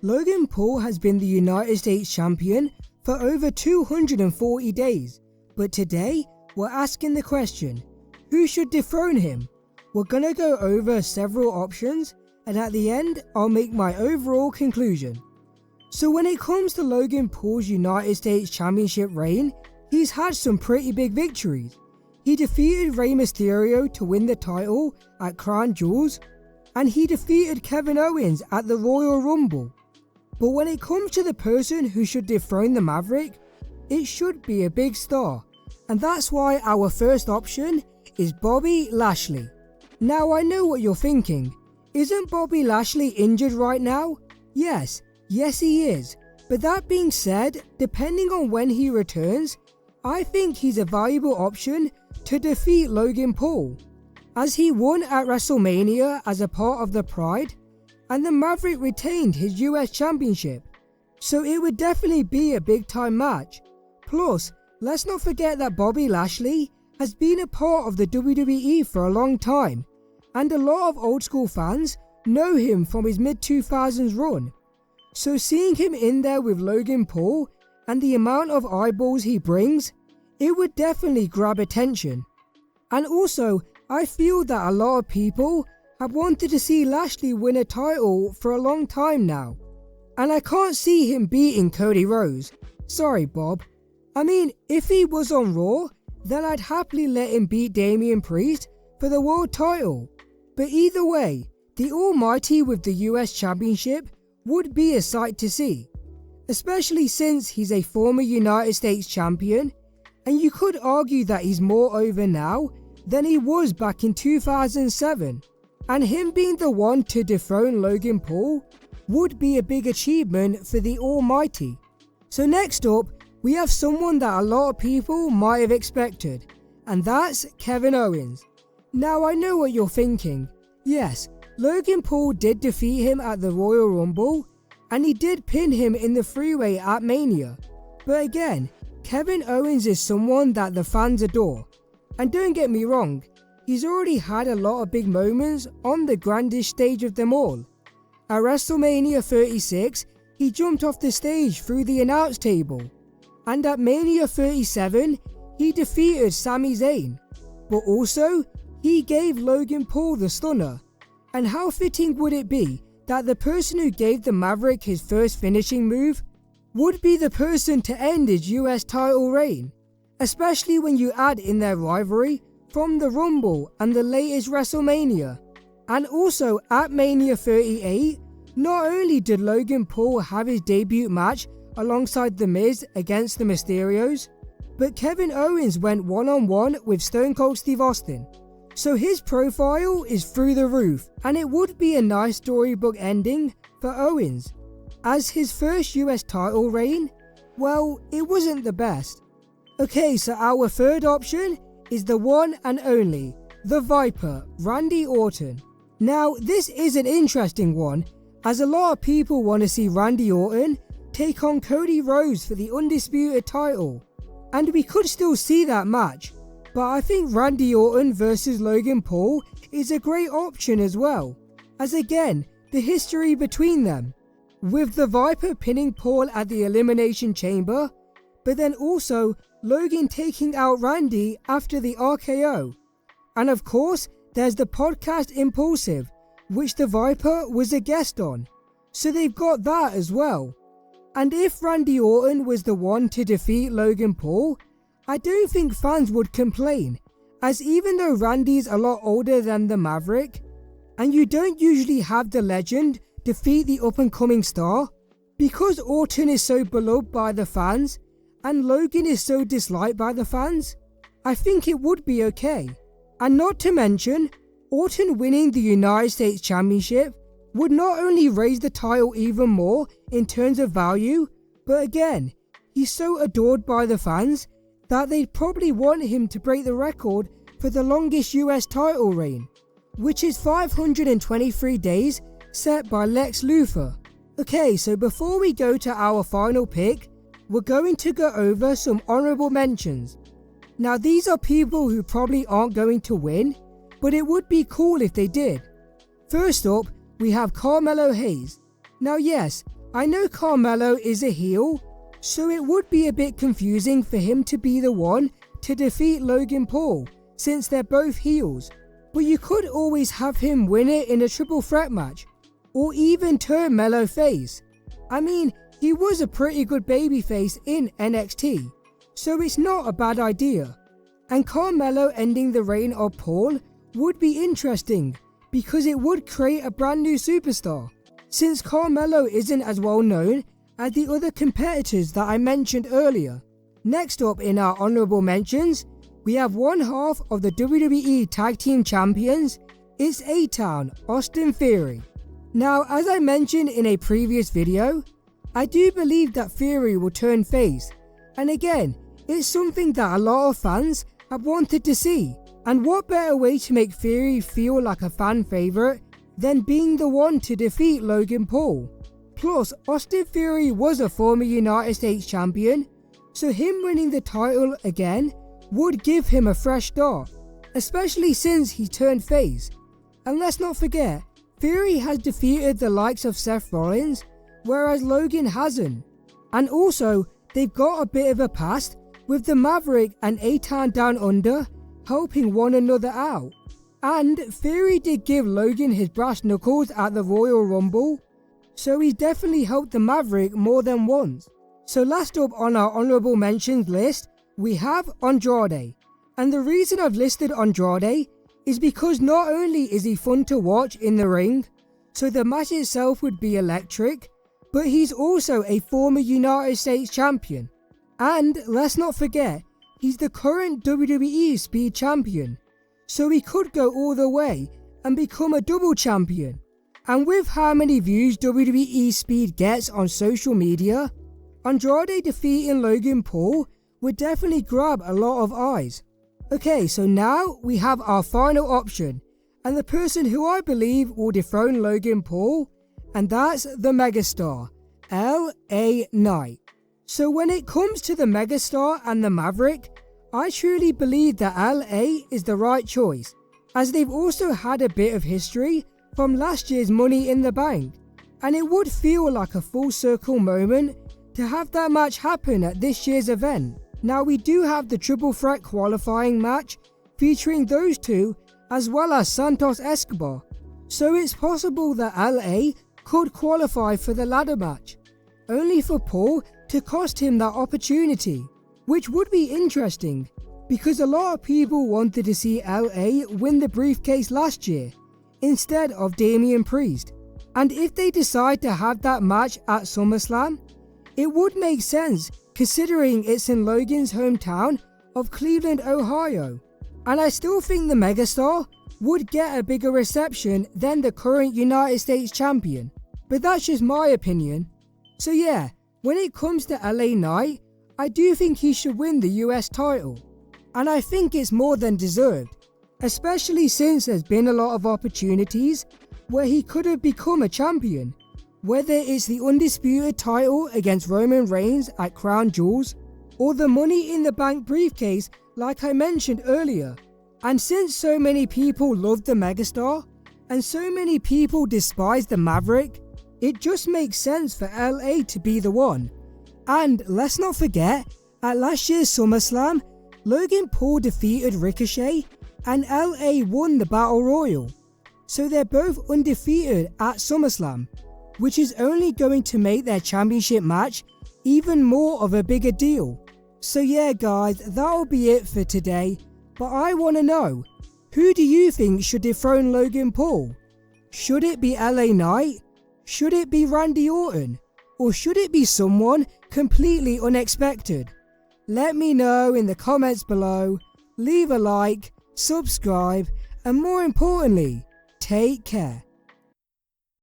Logan Paul has been the United States Champion for over 240 days, but today we're asking the question, who should dethrone him? We're gonna go over several options, and at the end I'll make my overall conclusion. So when it comes to Logan Paul's United States Championship reign, he's had some pretty big victories. He defeated Rey Mysterio to win the title at Crown Jewels, and he defeated Kevin Owens at the Royal Rumble. But when it comes to the person who should dethrone the Maverick, it should be a big star, and that's why our first option is Bobby Lashley. Now I know what you're thinking, isn't Bobby Lashley injured right now? Yes he is, but that being said, depending on when he returns, I think he's a valuable option to defeat Logan Paul, as he won at WrestleMania as a part of the Pride, and the Maverick retained his US Championship, so it would definitely be a big time match. Plus, let's not forget that Bobby Lashley has been a part of the WWE for a long time, and a lot of old school fans know him from his mid-2000s run. So seeing him in there with Logan Paul and the amount of eyeballs he brings, it would definitely grab attention. And also, I feel that a lot of people have wanted to see Lashley win a title for a long time now, and I can't see him beating Cody Rhodes. Sorry Bob. I mean, if he was on Raw, then I'd happily let him beat Damian Priest for the world title. But either way, the Almighty with the US Championship would be a sight to see, especially since he's a former United States Champion, and you could argue that he's more over now than he was back in 2007, and him being the one to dethrone Logan Paul would be a big achievement for the Almighty. So next up, we have someone that a lot of people might have expected, and that's Kevin Owens. Now I know what you're thinking. Yes, Logan Paul did defeat him at the Royal Rumble, and he did pin him in the three-way at Mania. But again, Kevin Owens is someone that the fans adore. And don't get me wrong, he's already had a lot of big moments on the grandest stage of them all. At WrestleMania 36, he jumped off the stage through the announce table. And at Mania 37, he defeated Sami Zayn. But also, he gave Logan Paul the stunner. And how fitting would it be that the person who gave the Maverick his first finishing move would be the person to end his US title reign, especially when you add in their rivalry from the Rumble and the latest WrestleMania. And also at Mania 38, not only did Logan Paul have his debut match alongside The Miz against the Mysterios, but Kevin Owens went one-on-one with Stone Cold Steve Austin. So his profile is through the roof, and it would be a nice storybook ending for Owens, as his first US title reign, well, it wasn't the best. Okay, so our third option is the one and only, the Viper, Randy Orton. Now, this is an interesting one, as a lot of people want to see Randy Orton take on Cody Rhodes for the undisputed title, and we could still see that match. But I think Randy Orton versus Logan Paul is a great option as well, as again, the history between them, with the Viper pinning Paul at the Elimination Chamber, but then also Logan taking out Randy after the RKO. And of course, there's the podcast Impulsive, which the Viper was a guest on, so they've got that as well. And if Randy Orton was the one to defeat Logan Paul, I don't think fans would complain, as even though Randy's a lot older than the Maverick, and you don't usually have the legend defeat the up-and-coming star, because Orton is so beloved by the fans, and Logan is so disliked by the fans, I think it would be okay. And not to mention, Orton winning the United States Championship would not only raise the title even more in terms of value, but again, he's so adored by the fans that they'd probably want him to break the record for the longest US title reign, which is 523 days set by Lex Luthor. Okay, so before we go to our final pick, we're going to go over some honourable mentions. Now these are people who probably aren't going to win, but it would be cool if they did. First up, we have Carmelo Hayes. Now yes, I know Carmelo is a heel, so it would be a bit confusing for him to be the one to defeat Logan Paul, since they're both heels. But you could always have him win it in a triple threat match, or even turn Melo face. I mean, he was a pretty good babyface in NXT, so it's not a bad idea. And Carmelo ending the reign of Paul would be interesting, because it would create a brand new superstar, since Carmelo isn't as well known as the other competitors that I mentioned earlier. Next up in our honorable mentions, we have one half of the WWE Tag Team Champions. It's A-Town, Austin Theory. Now, as I mentioned in a previous video, I do believe that Theory will turn face, and again, it's something that a lot of fans have wanted to see, and what better way to make Theory feel like a fan favourite than being the one to defeat Logan Paul. Plus, Austin Theory was a former United States champion, so him winning the title again would give him a fresh start, especially since he turned face. And let's not forget, Theory has defeated the likes of Seth Rollins, whereas Logan hasn't. And also, they've got a bit of a past with the Maverick and A-Town Down Under helping one another out. And Theory did give Logan his brass knuckles at the Royal Rumble, so he's definitely helped the Maverick more than once. So last up on our honorable mentions list, we have Andrade. And the reason I've listed Andrade is because not only is he fun to watch in the ring, so the match itself would be electric, but he's also a former United States champion. And let's not forget, he's the current WWE Speed Champion, so he could go all the way and become a double champion. And with how many views WWE Speed gets on social media, Andrade defeating Logan Paul would definitely grab a lot of eyes. Okay, so now we have our final option, and the person who I believe will dethrone Logan Paul, and that's the Megastar, LA Knight. So when it comes to the Megastar and the Maverick, I truly believe that LA is the right choice, as they've also had a bit of history from last year's Money in the Bank, and it would feel like a full circle moment to have that match happen at this year's event. Now we do have the triple threat qualifying match featuring those two as well as Santos Escobar, so it's possible that LA could qualify for the ladder match, only for Paul to cost him that opportunity, which would be interesting because a lot of people wanted to see LA win the briefcase last year instead of Damian Priest. And if they decide to have that match at SummerSlam, it would make sense considering it's in Logan's hometown of Cleveland, Ohio. And I still think the Megastar would get a bigger reception than the current United States champion, but that's just my opinion. So yeah, when it comes to LA Knight, I do think he should win the US title, and I think it's more than deserved, especially since there's been a lot of opportunities where he could have become a champion, whether it's the undisputed title against Roman Reigns at Crown Jewels, or the Money in the Bank briefcase like I mentioned earlier. And since so many people love the Megastar, and so many people despise the Maverick, it just makes sense for LA to be the one. And let's not forget, at last year's SummerSlam, Logan Paul defeated Ricochet and LA won the Battle Royal. So they're both undefeated at SummerSlam, which is only going to make their championship match even more of a bigger deal. So yeah guys, that'll be it for today, but I want to know, who do you think should dethrone Logan Paul? Should it be LA Knight? Should it be Randy Orton? Or should it be someone completely unexpected? Let me know in the comments below, leave a like, subscribe, and more importantly, take care.